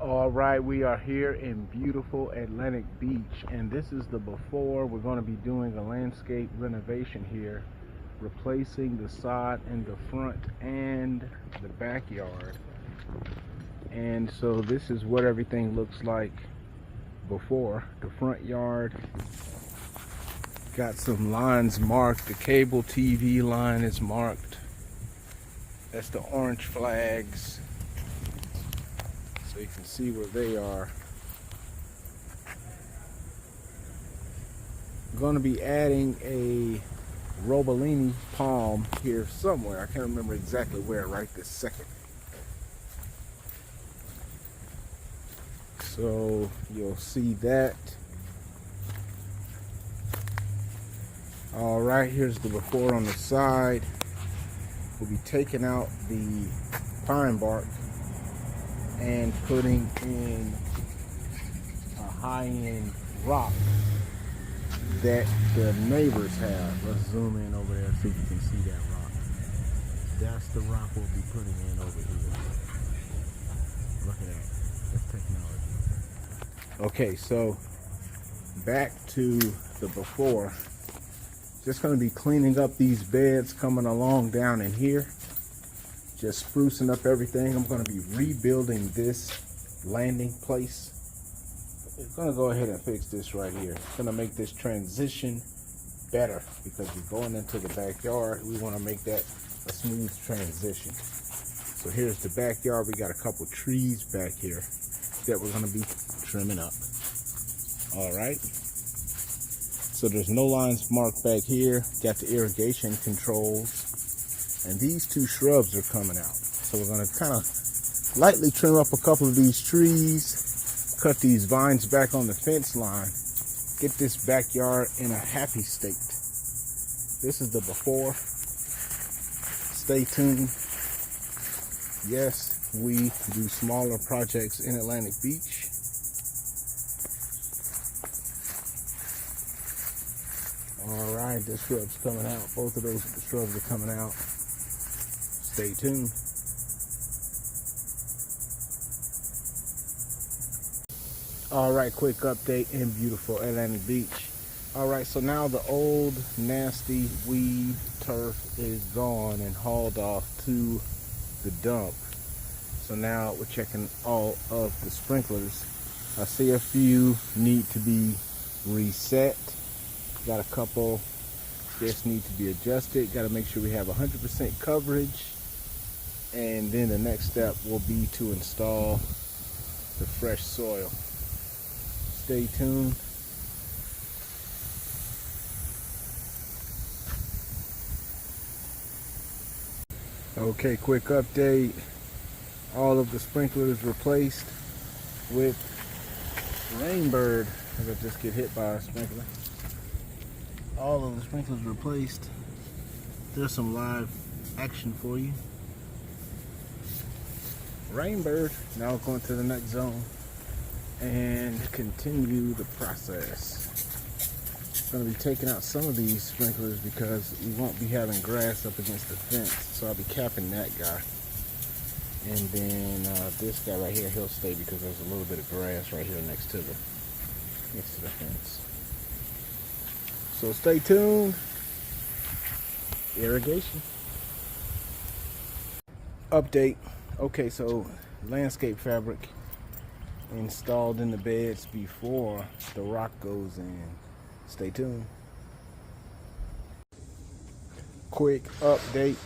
All right, we are here in beautiful Atlantic Beach, and this is the before. We're going to be doing a landscape renovation here, replacing the sod in the front and the backyard. And so this is what everything looks like before. The front yard got some lines marked. The cable TV line is marked. That's the orange flags. So you can see where they are. I'm going to be adding a Robolini palm here somewhere. I can't remember exactly where right this second. So you'll see that. All right, here's the before on the side. We'll be taking out the pine bark and putting in a high-end rock that the neighbors have. Let's zoom in over there so you can see that rock. That's the rock we'll be putting in over here. Look at that. That's technology. Okay, so back to the before. Just going to be cleaning up these beds coming along down in here. Just sprucing up everything. I'm going to be rebuilding this landing place. I'm going to go ahead and fix this right here. It's going to make this transition better because we're going into the backyard. We want to make that a smooth transition. So here's the backyard. We got a couple trees back here that we're going to be trimming up. All right. So there's no lines marked back here. Got the irrigation controls. And these two shrubs are coming out. So we're going to kind of lightly trim up a couple of these trees, cut these vines back on the fence line, get this backyard in a happy state. This is the before. Stay tuned. Yes, we do smaller projects in Atlantic Beach. All right, this shrub's coming out. Both of those shrubs are coming out. Stay tuned. All right, quick update in beautiful Atlantic Beach. All right, so now the old nasty weed turf is gone and hauled off to the dump. So now we're checking all of the sprinklers. I see a few need to be reset. Got a couple just need to be adjusted. Got to make sure we have 100% coverage. And then the next step will be to install the fresh soil. Stay tuned. Okay, quick update. All of the sprinklers replaced with Rainbird. I just get hit by a sprinkler. All of the sprinklers replaced. There's some live action for you. Rainbird. Now we're going to the next zone and continue the process. I'm going to be taking out some of these sprinklers because we won't be having grass up against the fence, so I'll be capping that guy. And then this guy right here, he'll stay because there's a little bit of grass right here next to the fence. So stay tuned. Irrigation update. Okay, so landscape fabric installed in the beds before the rock goes in. Stay tuned. Quick update.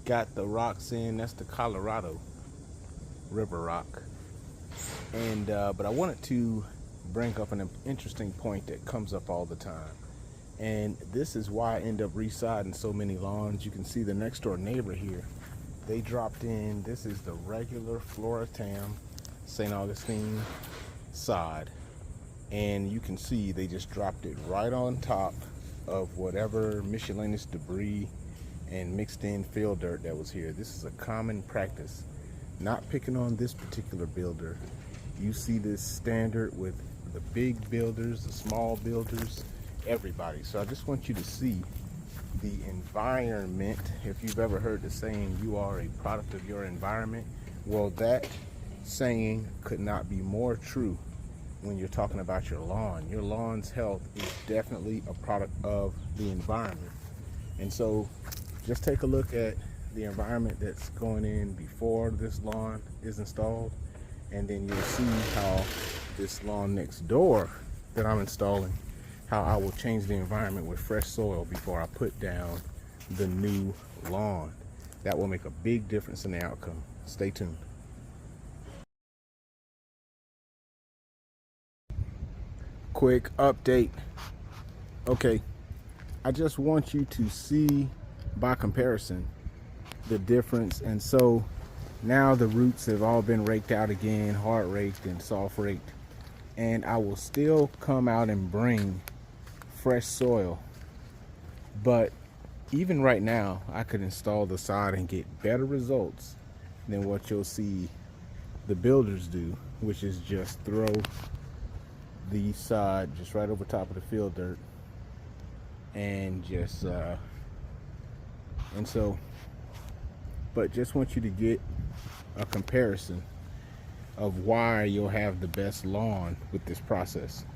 Got the rocks in. That's the Colorado River rock. And but I wanted to bring up an interesting point that comes up all the time. And this is why I end up resodding so many lawns. You can see the next door neighbor here. They dropped in, this is the regular Floratam St. Augustine sod. And you can see they just dropped it right on top of whatever miscellaneous debris and mixed in fill dirt that was here. This is a common practice. Not picking on this particular builder. You see this standard with the big builders, the small builders, everybody. So I just want you to see the environment. If you've ever heard the saying, you are a product of your environment, well, that saying could not be more true when you're talking about your lawn. Your lawn's health is definitely a product of the environment. And so just take a look at the environment that's going in before this lawn is installed, and then you'll see how this lawn next door that I'm installing, how I will change the environment with fresh soil before I put down the new lawn. That will make a big difference in the outcome. Stay tuned. Quick update. Okay, I just want you to see by comparison the difference. And so now the roots have all been raked out again, hard raked and soft raked, and I will still come out and bring fresh soil. But even right now, I could install the sod and get better results than what you'll see the builders do, which is just throw the sod just right over top of the field dirt and just but just want you to get a comparison of why you'll have the best lawn with this process.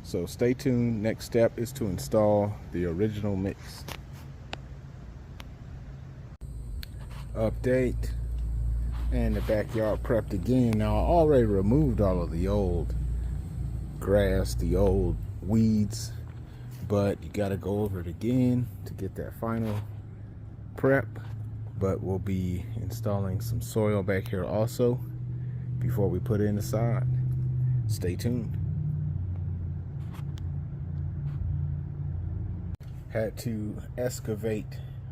So stay tuned. Next step is to install the original mix. Update. And the backyard prepped again. Now I already removed all of the old grass, the old weeds, but you got to go over it again to get that final prep. But we'll be installing some soil back here also before we put it in the sod. Stay tuned. Had to excavate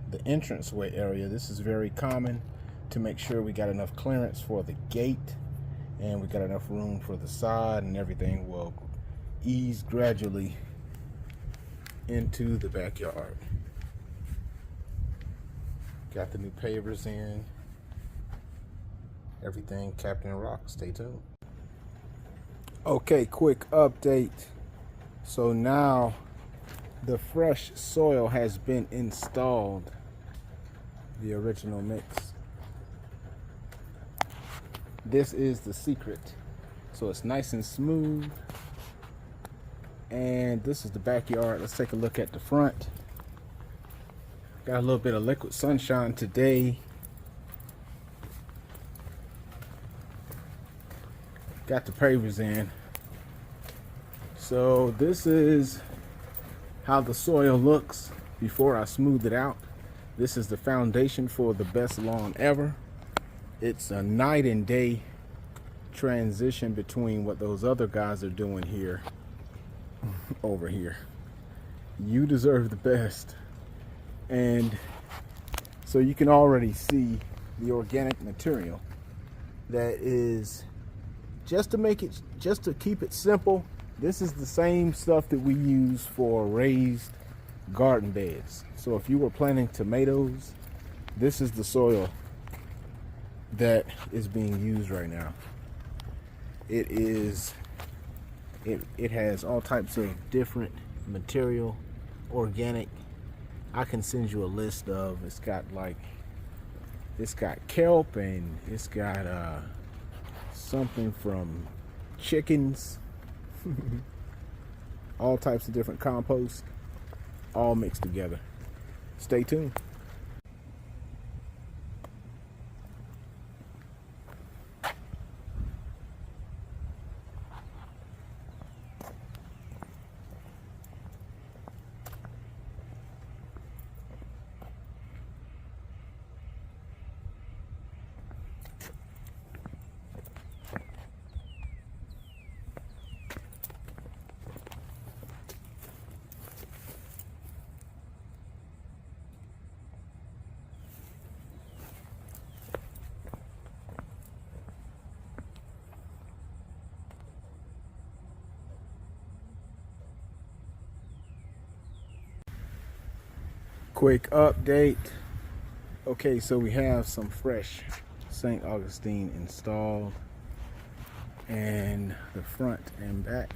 the entranceway area. This is very common, to make sure we got enough clearance for the gate and we got enough room for the sod, and everything will ease gradually into the backyard. Got the new pavers in, everything Captain Rock. Stay tuned. Okay, quick update. So now the fresh soil has been installed, the original mix. This is the secret. So it's nice and smooth. And this is the backyard. Let's take a look at the front. Got a little bit of liquid sunshine today. Got the pavers in. So this is how the soil looks before I smooth it out. This is the foundation for the best lawn ever. It's a night and day transition between what those other guys are doing here over here. You deserve the best. And so you can already see the organic material that is, just to keep it simple, this is the same stuff that we use for raised garden beds. So if you were planting tomatoes, this is the soil that is being used right now. It has all types of different material, organic. I can send you a list of, it's got kelp, and it's got something from chickens, all types of different compost, all mixed together. Stay tuned. Quick update. Okay, so we have some fresh St. Augustine installed, and the front and back.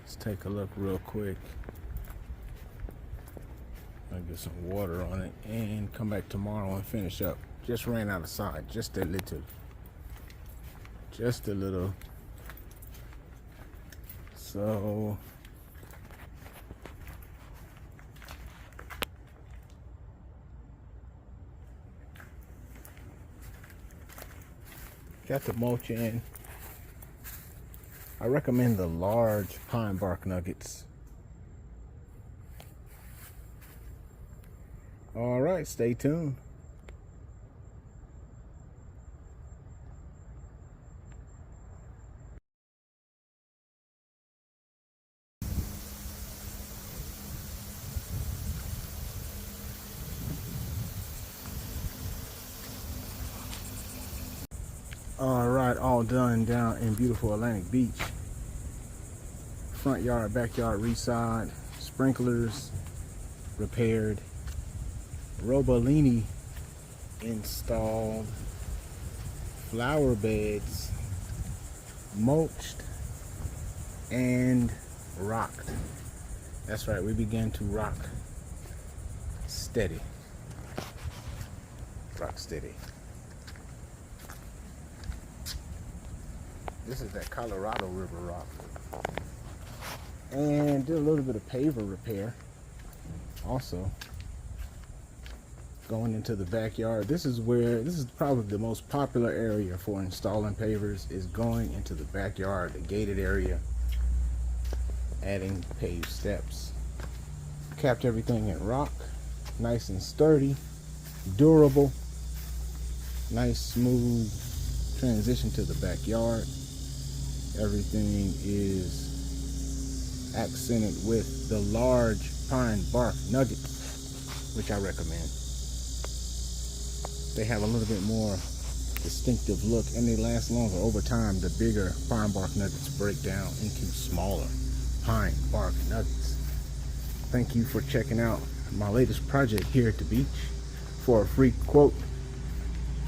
Let's take a look real quick. I'll get some water on it and come back tomorrow and finish up. Just ran out of sod, just a little. Just a little. So got the mulch in. I recommend the large pine bark nuggets. All right, stay tuned. All right, all done down in beautiful Atlantic Beach. Front yard, backyard ReSod, sprinklers repaired, Robolini installed, flower beds mulched and rocked. That's right, we began to rock steady. Rock steady. This is that Colorado River rock. And did a little bit of paver repair also. Going into the backyard. This is probably the most popular area for installing pavers, is going into the backyard, the gated area, adding paved steps. Capped everything in rock, nice and sturdy, durable, nice smooth transition to the backyard. Everything is accented with the large pine bark nuggets, which I recommend. They have a little bit more distinctive look and they last longer. Over time, the bigger pine bark nuggets break down into smaller pine bark nuggets. Thank you for checking out my latest project here at the beach. For a free quote,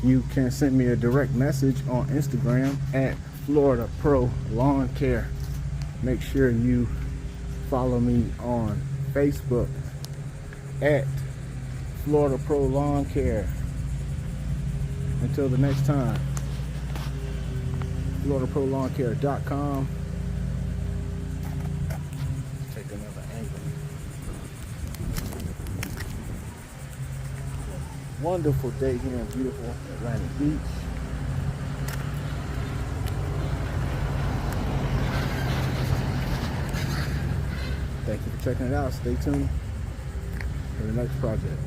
you can send me a direct message on Instagram at Florida Pro Lawn Care. Make sure you follow me on Facebook at Florida Pro Lawn Care. Until the next time, FloridaProLawnCare.com. Take another angle. Wonderful day here in beautiful Atlantic Beach. Thank you for checking it out. Stay tuned for the next project.